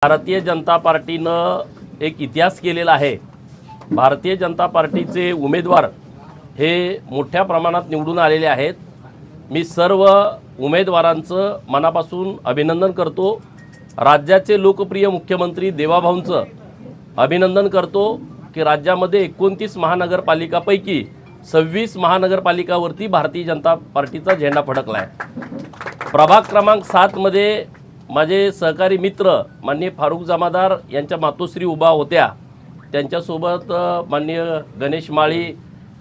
भारतीय जनता पार्टीनं एक इतिहास केलेला आहे। भारतीय जनता पार्टीचे उमेदवार हे मोठ्या प्रमाणात निवडून आलेले आहेत। मी सर्व उमेदवारांचं मनापासून अभिनंदन करतो। राज्याचे लोकप्रिय मुख्यमंत्री देवाभाऊंचं अभिनंदन करतो की राज्यामध्ये 29 महानगरपालिकापैकी 26 महानगरपालिकावरती भारतीय जनता पार्टीचा झेंडा फडकला आहे। प्रभाग क्रमांक 7 मध्ये माझे सहकारी मित्र माननीय फारुख जमादार यांच्या मातोश्री उभा होत्या। त्यांच्यासोबत माननीय गणेश माळी,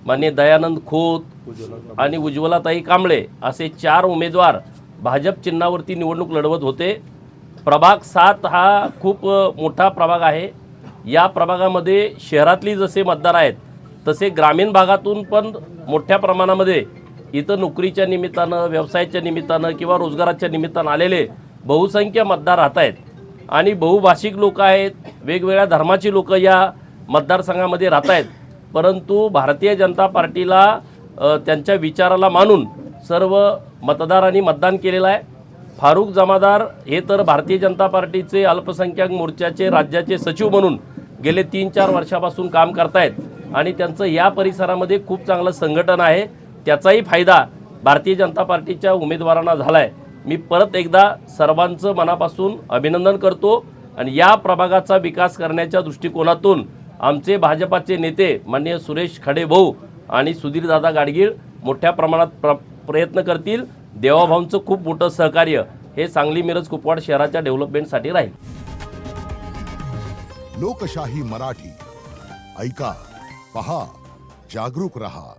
माननीय दयानंद खोत आणि उज्ज्वलाताई कांबळे असे 4 उमेदवार भाजप चिन्हावरती निवडणूक लढवत होते। प्रभाग 7 हा खूप मोठा प्रभाग आहे। या प्रभागामध्ये शहरातली जसे मतदार आहेत तसे ग्रामीण भागातून पण मोठ्या प्रमाणामध्ये इथं नोकरीच्या निमित्तानं, व्यवसायाच्या निमित्तानं किंवा रोजगाराच्या निमित्तानं आलेले बहुसंख्य मतदार राहत आहेत आणि बहुभाषिक लोक आहेत, वेगवेगळ्या धर्माची लोक या मतदारसंघामध्ये राहत आहेत। परंतु भारतीय जनता पार्टीला त्यांच्या विचाराला मानून सर्व मतदारांनी मतदान केलेलं आहे। फारुख जमादार हे तर भारतीय जनता पार्टीचे अल्पसंख्याक मोर्चाचे राज्याचे सचिव म्हणून गेले 3-4 वर्षापासून काम करतायत आणि त्यांचं या परिसरामध्ये खूप चांगलं संघटन आहे। त्याचाही फायदा भारतीय जनता पार्टीच्या उमेदवारांना झाला आहे। मी परत एकदा सर्वांचं मनापासून अभिनंदन करतो आणि या प्रभागाचा विकास करण्याच्या दृष्टिकोनातून आमचे भाजपाचे नेते माननीय सुरेश खडे भाऊ आणि सुधीरदादा गाडगीळ मोठ्या प्रमाणात प्रयत्न करतील। देवाभाऊंचं खूप मोठं सहकार्य हे सांगली मिरज कुपवाड शहराच्या डेव्हलपमेंटसाठी राहील। लोकशाही मराठी ऐका, पहा, जागरूक रहा।